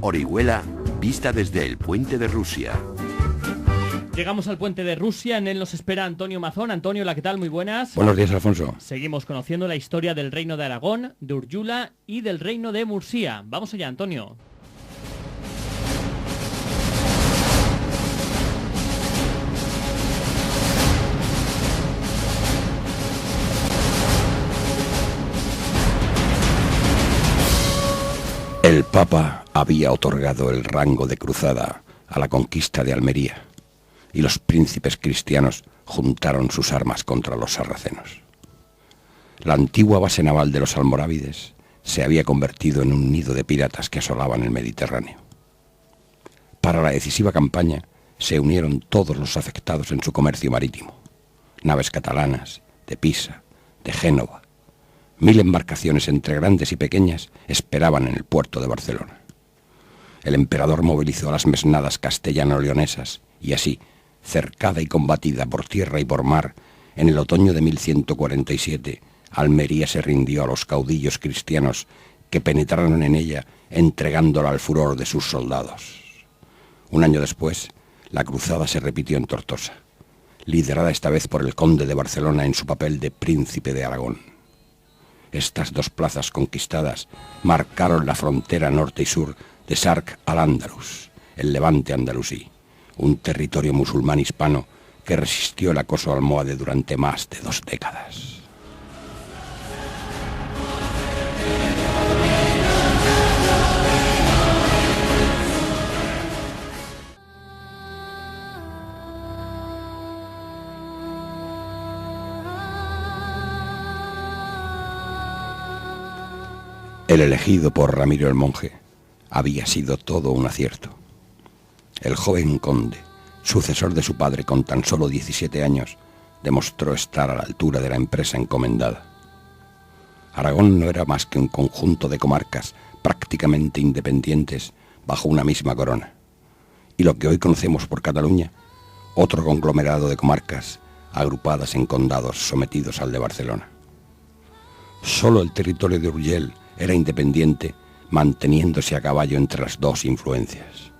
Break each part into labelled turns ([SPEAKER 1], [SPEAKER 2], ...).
[SPEAKER 1] Orihuela, vista desde el Puente de Rusia.
[SPEAKER 2] Llegamos al Puente de Rusia, en él nos espera Antonio Mazón. Antonio, ¿qué tal? Muy buenas.
[SPEAKER 3] Buenos días, Alfonso.
[SPEAKER 2] Seguimos conociendo la historia del Reino de Aragón, de Úrjula y del Reino de Murcia. Vamos allá, Antonio.
[SPEAKER 3] El Papa había otorgado el rango de cruzada a la conquista de Almería, y los príncipes cristianos juntaron sus armas contra los sarracenos. La antigua base naval de los almorávides se había convertido en un nido de piratas que asolaban el Mediterráneo. Para la decisiva campaña se unieron todos los afectados en su comercio marítimo: naves catalanas, de Pisa, de Génova. 1000 embarcaciones entre grandes y pequeñas esperaban en el puerto de Barcelona. El emperador movilizó a las mesnadas castellano-leonesas y así, cercada y combatida por tierra y por mar, en el otoño de 1147, Almería se rindió a los caudillos cristianos que penetraron en ella entregándola al furor de sus soldados. Un año después, la cruzada se repitió en Tortosa, liderada esta vez por el conde de Barcelona en su papel de príncipe de Aragón. Estas dos plazas conquistadas marcaron la frontera norte y sur de Sark al-Ándalus, el Levante andalusí, un territorio musulmán hispano que resistió el acoso almohade durante más de 2 décadas. El elegido por Ramiro el Monje había sido todo un acierto. El joven conde, sucesor de su padre con tan solo 17 años, demostró estar a la altura de la empresa encomendada. Aragón no era más que un conjunto de comarcas prácticamente independientes bajo una misma corona, y lo que hoy conocemos por Cataluña, otro conglomerado de comarcas agrupadas en condados sometidos al de Barcelona. Solo el territorio de Urgell era independiente, manteniéndose a caballo entre las dos influencias.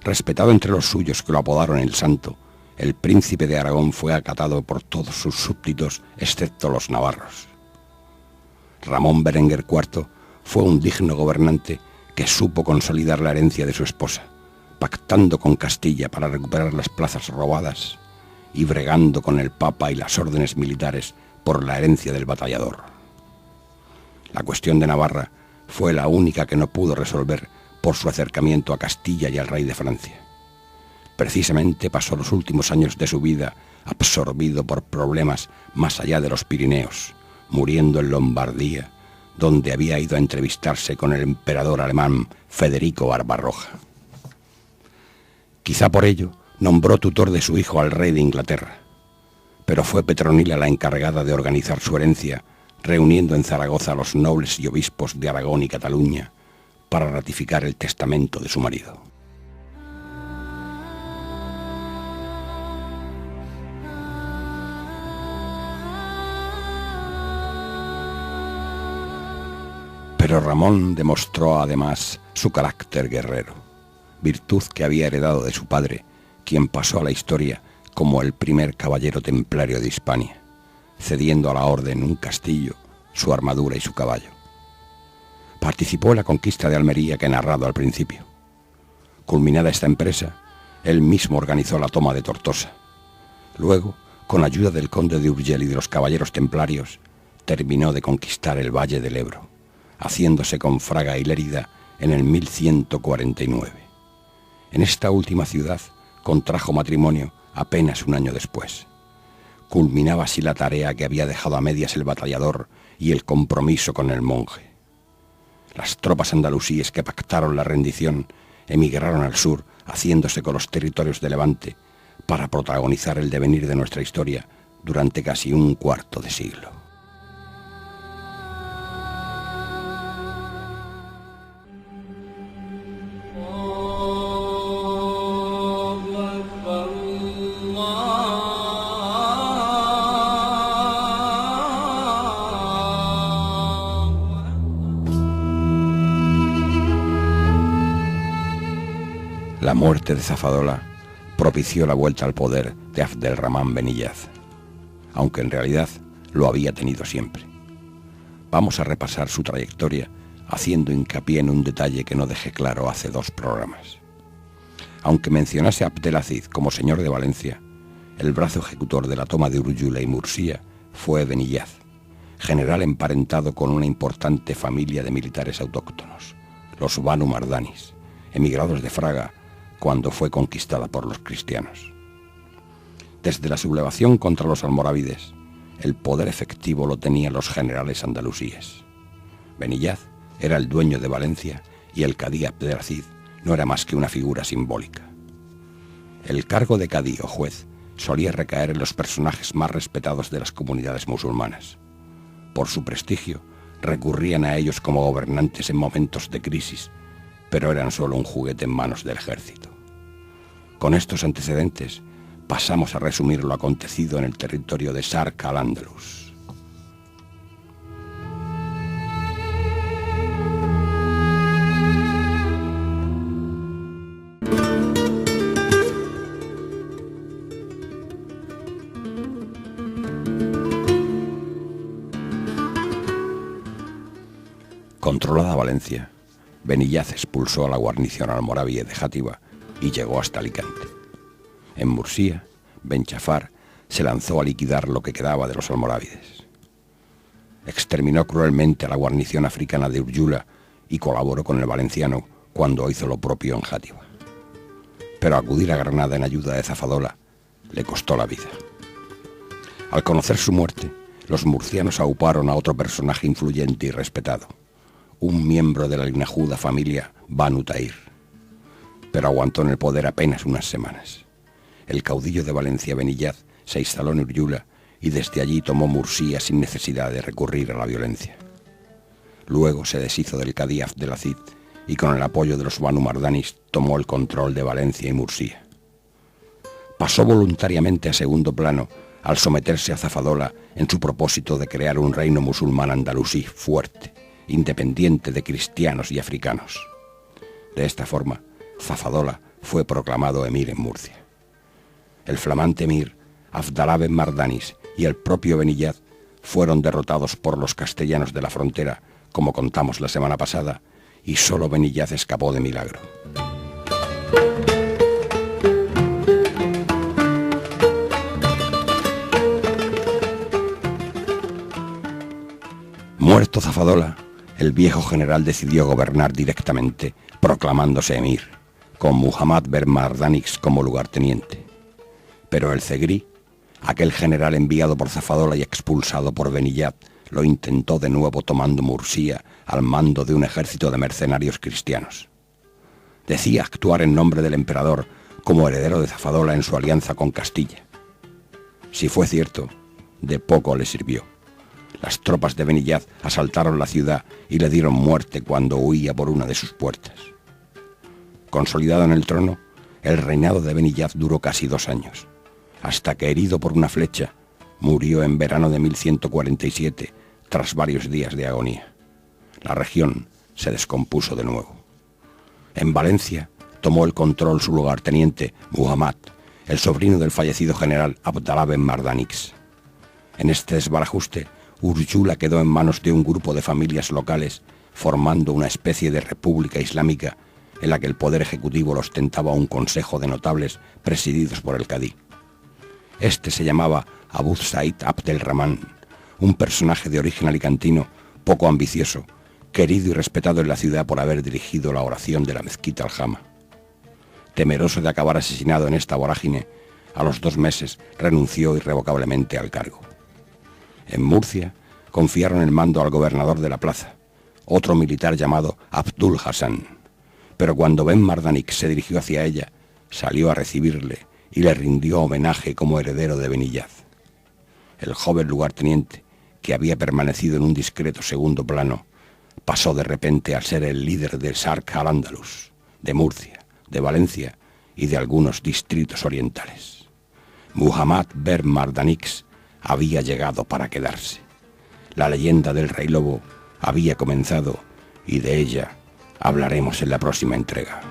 [SPEAKER 3] Respetado entre los suyos que lo apodaron el Santo, el príncipe de Aragón fue acatado por todos sus súbditos, excepto los navarros. Ramón Berenguer IV fue un digno gobernante que supo consolidar la herencia de su esposa, pactando con Castilla para recuperar las plazas robadas y bregando con el Papa y las órdenes militares por la herencia del batallador. La cuestión de Navarra fue la única que no pudo resolver por su acercamiento a Castilla y al rey de Francia. Precisamente pasó los últimos años de su vida absorbido por problemas más allá de los Pirineos, muriendo en Lombardía, donde había ido a entrevistarse con el emperador alemán Federico Barbarroja. Quizá por ello nombró tutor de su hijo al rey de Inglaterra, pero fue Petronila la encargada de organizar su herencia, reuniendo en Zaragoza a los nobles y obispos de Aragón y Cataluña para ratificar el testamento de su marido. Pero Ramón demostró además su carácter guerrero, virtud que había heredado de su padre, quien pasó a la historia como el primer caballero templario de Hispania, cediendo a la orden un castillo, su armadura y su caballo. Participó en la conquista de Almería que he narrado al principio. Culminada esta empresa, él mismo organizó la toma de Tortosa. Luego, con ayuda del conde de Urgell y de los caballeros templarios, terminó de conquistar el Valle del Ebro, haciéndose con Fraga y Lérida en el 1149. En esta última ciudad contrajo matrimonio apenas un año después. Culminaba así la tarea que había dejado a medias el batallador y el compromiso con el monje. Las tropas andalusíes que pactaron la rendición emigraron al sur, haciéndose con los territorios de Levante, para protagonizar el devenir de nuestra historia durante casi un cuarto de siglo. La muerte de Zafadola propició la vuelta al poder de Abdelrahman Beniyaz, aunque en realidad lo había tenido siempre. Vamos a repasar su trayectoria haciendo hincapié en un detalle que no dejé claro hace 2 programas. Aunque mencionase a Abdelaziz como señor de Valencia, el brazo ejecutor de la toma de Urjula y Mursía fue Beniyaz, general emparentado con una importante familia de militares autóctonos, los Banu Mardanis, emigrados de Fraga cuando fue conquistada por los cristianos. Desde la sublevación contra los almorávides, el poder efectivo lo tenían los generales andalusíes. Beniyaz era el dueño de Valencia y el cadí Abdelaziz no era más que una figura simbólica. El cargo de cadí o juez solía recaer en los personajes más respetados de las comunidades musulmanas. Por su prestigio, recurrían a ellos como gobernantes en momentos de crisis, pero eran solo un juguete en manos del ejército. Con estos antecedentes, pasamos a resumir lo acontecido en el territorio de Sark al-Ándalus. Controlada Valencia, Beniyaz expulsó a la guarnición almorávibe de Játiva y llegó hasta Alicante. En Mursía, Ben Jafar se lanzó a liquidar lo que quedaba de los almorávides. Exterminó cruelmente a la guarnición africana de Urjula y colaboró con el valenciano cuando hizo lo propio en Játiva. Pero acudir a Granada en ayuda de Zafadola le costó la vida. Al conocer su muerte, los murcianos auparon a otro personaje influyente y respetado, un miembro de la linajuda familia Banu Tahir, pero aguantó en el poder apenas unas semanas. El caudillo de Valencia, Beniyaz, se instaló en Urjula y desde allí tomó Mursía sin necesidad de recurrir a la violencia. Luego se deshizo del cadí Abdelaziz y con el apoyo de los Banu Mardanis tomó el control de Valencia y Mursía. Pasó voluntariamente a segundo plano al someterse a Zafadola en su propósito de crear un reino musulmán andalusí fuerte, independiente de cristianos y africanos. De esta forma, Zafadola fue proclamado emir en Murcia. El flamante emir, Abdalá ben Mardanis y el propio Beniyaz fueron derrotados por los castellanos de la frontera, como contamos la semana pasada, y solo Beniyaz escapó de milagro. Muerto Zafadola, el viejo general decidió gobernar directamente, proclamándose emir, con Muhammad ben Mardanix como lugarteniente. Pero el Zegrí, aquel general enviado por Zafadola y expulsado por Beniyaz, lo intentó de nuevo tomando Mursía al mando de un ejército de mercenarios cristianos. Decía actuar en nombre del emperador como heredero de Zafadola en su alianza con Castilla. Si fue cierto, de poco le sirvió. Las tropas de Beniyaz asaltaron la ciudad y le dieron muerte cuando huía por una de sus puertas. Consolidado en el trono, el reinado de Beniyaz duró casi 2 años, hasta que, herido por una flecha, murió en verano de 1147, tras varios días de agonía. La región se descompuso de nuevo. En Valencia tomó el control su lugarteniente Muhammad, el sobrino del fallecido general Abdalá ben Mardanix. En este desbarajuste, Urjula quedó en manos de un grupo de familias locales, formando una especie de república islámica en la que el poder ejecutivo lo ostentaba un consejo de notables presididos por el cadí. Este se llamaba Abu Said Abdelrahman, un personaje de origen alicantino poco ambicioso, querido y respetado en la ciudad por haber dirigido la oración de la mezquita Al-Jama. Temeroso de acabar asesinado en esta vorágine, a los 2 meses renunció irrevocablemente al cargo. En Murcia confiaron el mando al gobernador de la plaza, otro militar llamado Abdul Hassan, pero cuando Ben Mardanix se dirigió hacia ella, salió a recibirle y le rindió homenaje como heredero de Beniyaz. El joven lugarteniente, que había permanecido en un discreto segundo plano, pasó de repente a ser el líder del Sark al-Ándalus, de Murcia, de Valencia y de algunos distritos orientales. Muhammad ben Mardanix había llegado para quedarse. La leyenda del Rey Lobo había comenzado y de ella hablaremos en la próxima entrega.